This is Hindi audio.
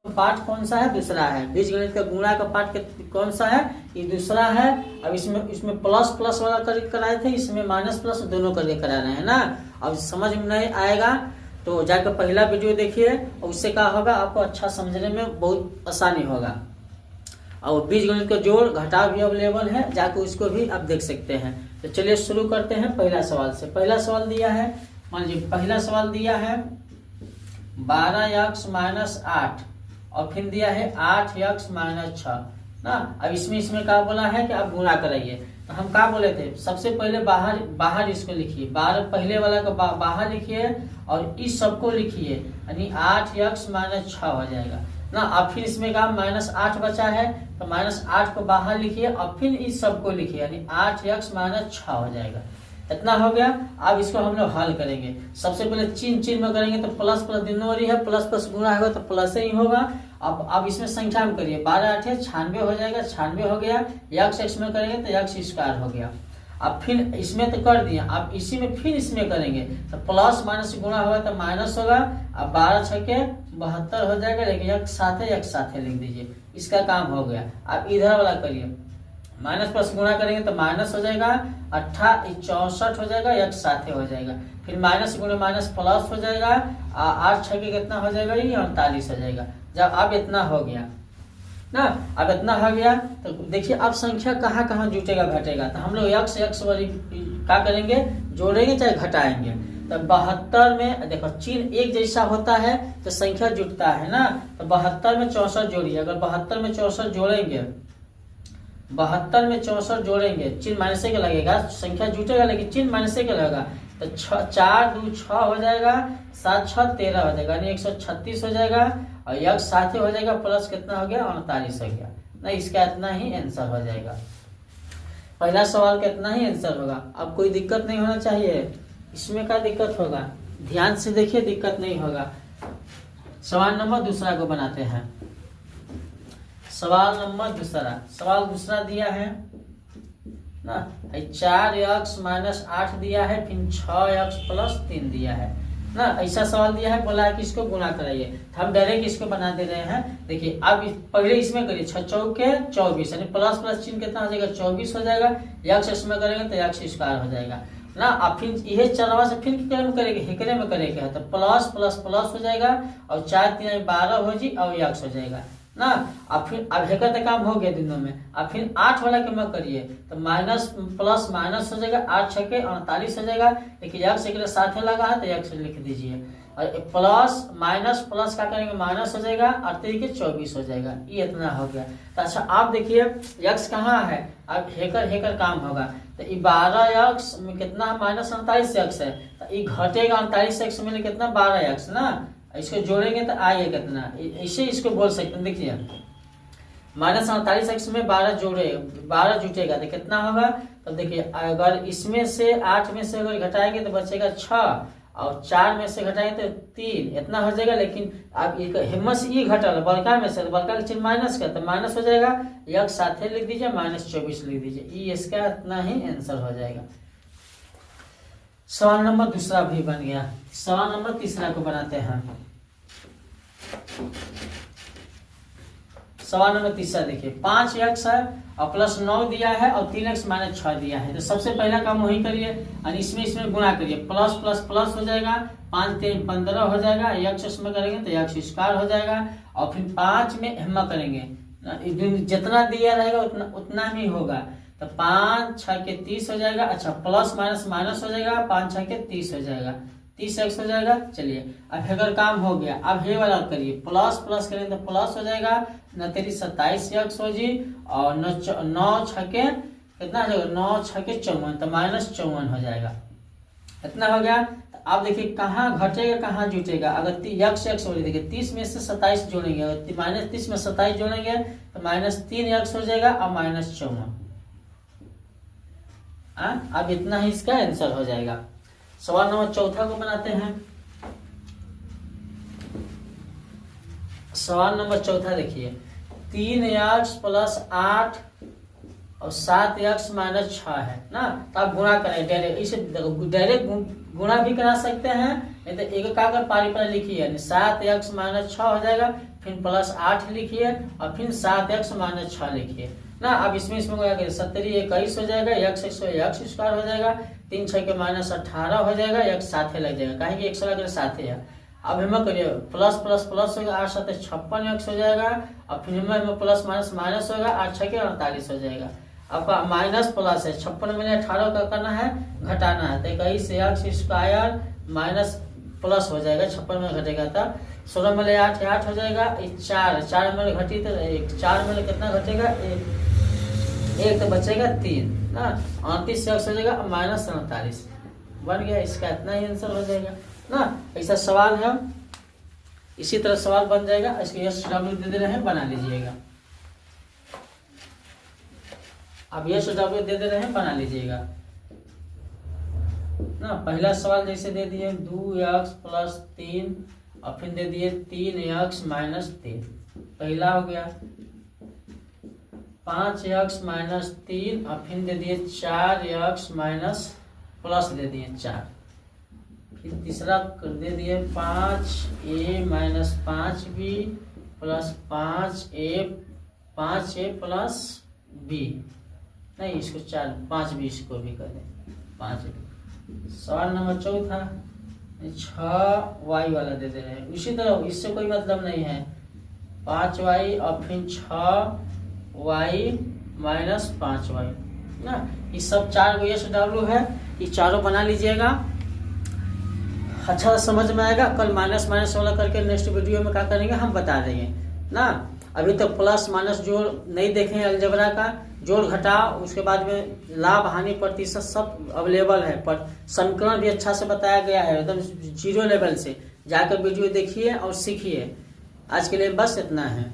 पार्ट कौन सा है? दूसरा है। बीजगणित का गुणा का पार्ट कौन सा है? ये दूसरा है। अब इसमें प्लस प्लस वाला करके कराए थे, इसमें माइनस प्लस दोनों करके करा रहे हैं ना। अब समझ में नहीं आएगा तो जाकर पहला वीडियो देखिए, और उससे क्या होगा आपको अच्छा समझने में बहुत आसानी होगा। और बीजगणित का जोड़ घटाव भी अवेलेबल है, जाकर उसको भी आप देख सकते हैं। तो चलिए शुरू करते हैं पहला सवाल से। पहला सवाल दिया है, मान लीजिए पहला सवाल दिया है 12x - 8 और फिर दिया है 8x - 6 ना। अब इसमें क्या बोला है कि आप गुणा कराइए। तो हम क्या बोले थे, सबसे पहले बाहर इसको लिखिए, 12 पहले वाला का बाहर लिखिए और इस सबको लिखिए, यानी 8x - 6 हो जाएगा ना। अब फिर इसमें का -8 बचा है, तो -8 को बाहर लिखिए और फिर इस सबको लिखिए, यानी 8x - 6 हो जाएगा। इतना हो गया। अब इसको हम लोग हल करेंगे। सबसे पहले चिन्ह में करेंगे तो प्लस प्लस दोनों ओर है, प्लस प्लस गुणा होगा तो प्लस ही होगा। अब इसमें संख्या में करिए, 12 8 96 हो जाएगा, 96 हो गया। x में करेंगे तो x² हो गया। अब फिर इसमें तो कर दिया, अब इसी में फिर इसमें करेंगे तो प्लस माइनस गुणा होगा तो माइनस होगा। अब 12 छके 72 हो जाएगा, लेकिन एक साथ लिख दीजिए, इसका काम हो गया। अब इधर वाला करिए, माइनस प्लस गुणा करेंगे तो माइनस हो जाएगा, 64 हो जाएगा, एक साथ हो जाएगा। फिर माइनस गुणे माइनस प्लस हो जाएगा, 8 छके कितना हो जाएगा, ये 48 हो जाएगा। जब अब इतना हो गया ना, अब इतना हो गया तो देखिए अब संख्या कहाँ कहाँ जुटेगा घटेगा। तो हम लोग x वाली क्या करेंगे, जोड़ेंगे चाहे घटाएंगे। तो 72 में देखो चिन्ह एक जैसा होता है तो संख्या जुटता है ना। तो 72 में 64 जोड़िए। अगर 72 में 64 जोड़ेंगे, 72 में 64 जोड़ेंगे, चिन्ह माइनस के लगेगा, संख्या जुटेगा लेकिन चिन्ह माइनस के लगेगा। तो 4 2 6 हो जाएगा, 7 6 13 हो जाएगा, यानी 136 हो जाएगा। और एक साथ हो जाएगा, प्लस कितना हो गया, 48 हो गया ना। इसका इतना ही आंसर हो जाएगा। पहला सवाल का इतना ही आंसर होगा। अब कोई दिक्कत नहीं होना चाहिए। इसमें क्या दिक्कत होगा, ध्यान से देखिए, दिक्कत नहीं होगा। सवाल नंबर दूसरा को बनाते हैं। सवाल नंबर दूसरा, सवाल दूसरा दिया है ना, 4x - 8 दिया है, फिर 6x + 3 दिया है ना। ऐसा सवाल दिया है, बोला है कि इसको गुणा कराइए। तो हम डायरेक्ट इसको बना दे रहे हैं। देखिए अब पहले इसमें करिए, 6 चौके 24, यानी प्लस प्लस चिन्ह कितना हो जाएगा, 24 हो जाएगा। x इसमें करेंगे तो x² हो जाएगा ना। अब फिर यह चरवा से फिर कितने में करेंगे, हेकरे में करेंगे तो प्लस प्लस प्लस हो जाएगा, और 4 3 12 हो जी, और x हो जाएगा ना। अब फिर अब हेकर तो काम हो गया दोनों में। अब फिर 8 वाला के में करिए तो माइनस प्लस माइनस हो जाएगा, 8 छके 48 हो जाएगा। देखिए x एक साथ लगा है तो x लिख दीजिए, और प्लस माइनस प्लस का करेंगे माइनस हो जाएगा, और 3 के 24 हो जाएगा। ये इतना हो गया। तो अच्छा आप देखिए x कहाँ है, अब हेकर काम होगा। तो ये 12x में कितना -48x है, तो ये घटेगा 48x में कितना 12x ना। इसको जोड़ेंगे तो आएगा कितना, इसे इसको बोल सकते हैं। देखिए -48x में 12 जुटेगा तो कितना होगा। तो देखिए अगर इसमें से 8 में से अगर घटाएंगे तो बचेगा 6, और 4 में से घटाएंगे तो 3, इतना हो जाएगा। लेकिन अब हिम्मत से ये घटा बड़का में से, बड़का का चिन्ह माइनस का तो माइनस हो जाएगा, एक साथ लिख दीजिए, -24 लिख दीजिए। ये इसका इतना ही आंसर हो जाएगा। सवाल नंबर दूसरा भी बन गया। सवाल नंबर तीसरा को बनाते हैं। सवाल नंबर तीसरा देखिए, 5x है और +9 दिया है और 3x - 6 दिया है। तो सबसे पहला काम वही करिए, और इसमें गुणा करिए, प्लस प्लस प्लस हो जाएगा, 5 3 15 हो जाएगा, x इसमें करेंगे तो x² हो जाएगा। और फिर 5 में हिम्मत करेंगे, जितना दिया रहेगा उतना ही होगा। तो 5 6 के 30 हो जाएगा। अच्छा प्लस माइनस माइनस हो जाएगा, 5 6 के 30 हो जाएगा, 30x हो जाएगा। चलिए अब हेकर काम हो गया। अब हे वाला करिए, प्लस प्लस करेंगे तो प्लस हो जाएगा, 9 3 27x हो जी, और 9 छके कितना हो जाएगा, 9 छके 54, तो -54 हो जाएगा। इतना हो गया। तो अब देखिए कहाँ घटेगा कहाँ जुटेगा। अगर x हो देखिए 30 में से 27 जोड़ेंगे, अगर -30 में 27 जोड़ेंगे तो -3x हो जाएगा, और -54। अब इतना ही इसका आंसर हो जाएगा। सवाल नंबर चौथा को बनाते हैं। सवाल नंबर चौथा देखिए, 3x + 8 और 7x - 6 है ना। तो आप गुणा करें डायरेक्ट, इसे डायरेक्ट गुणा भी करा सकते हैं, नहीं तो एक का पारी पर लिखिए, 7x - 6 हो जाएगा, फिर प्लस 8 लिखिए और फिर 7x माइनस 6 लिखिए ना। अब इसमें क्या करिए 70 21 हो जाएगा, x स्क्वायर हो जाएगा, 3 6 के माइनस 18 हो जाएगा, x साथे लग जाएगा, काहे कि 100 अगर साथे है। अब हम करिए प्लस प्लस प्लस होगा, 8 7 56x हो जाएगा, और फिर हम प्लस माइनस माइनस होगा, 8 6 के 48 हो जाएगा। आपका माइनस प्लस है, 56 में 18 का करना है, घटाना है, तो 21 x स्क्वायर माइनस प्लस हो जाएगा, 56 में घटेगा था, 16 में 8 8 हो जाएगा, 4 में घटी तो 4 में कितना घटेगा, एक तो बचेगा 3 ना, 38 से x हो जाएगा माइनस 47 बन गया। इसका इतना ही आंसर हो जाएगा ना। ऐसा सवाल है, इसी तरह सवाल बन जाएगा। इसके SW दे दे रहे हैं, बना लीजिएगा। अब SW दे दे रहे हैं, बना लीजिएगा ना। पहला सवाल जैसे दे दिए 2x प्लस 3 और फिर दे दिए 3x माइनस 3, पहला हो गया। 5x माइनस 3 और फिर दे दिए 4x माइनस प्लस दे दिए 4, फिर तीसरा दे दिए 5a minus 5b plus 5a plus b, नहीं इसको 5b इसको भी कर दें 5b। सवाल नंबर चौथा 6y वाला दे दे रहे हैं, उसी तरह इससे कोई मतलब नहीं है, 5y और फिर 6y माइनस 5y ना। ये सब 4 गो SW है, ये चारों बना लीजिएगा, अच्छा समझ में आएगा। कल माइनस माइनस वाला करके नेक्स्ट वीडियो में क्या करेंगे हम बता देंगे ना। अभी तक प्लस माइनस जोड़ नहीं देखे अलजेब्रा का, जोड़ घटाव, उसके बाद में लाभ हानि प्रतिशत सब अवेलेबल है, पर समीकरण भी अच्छा से बताया गया है, एकदम 0 लेवल से। जाकर वीडियो देखिए और सीखिए। आज के लिए बस इतना है।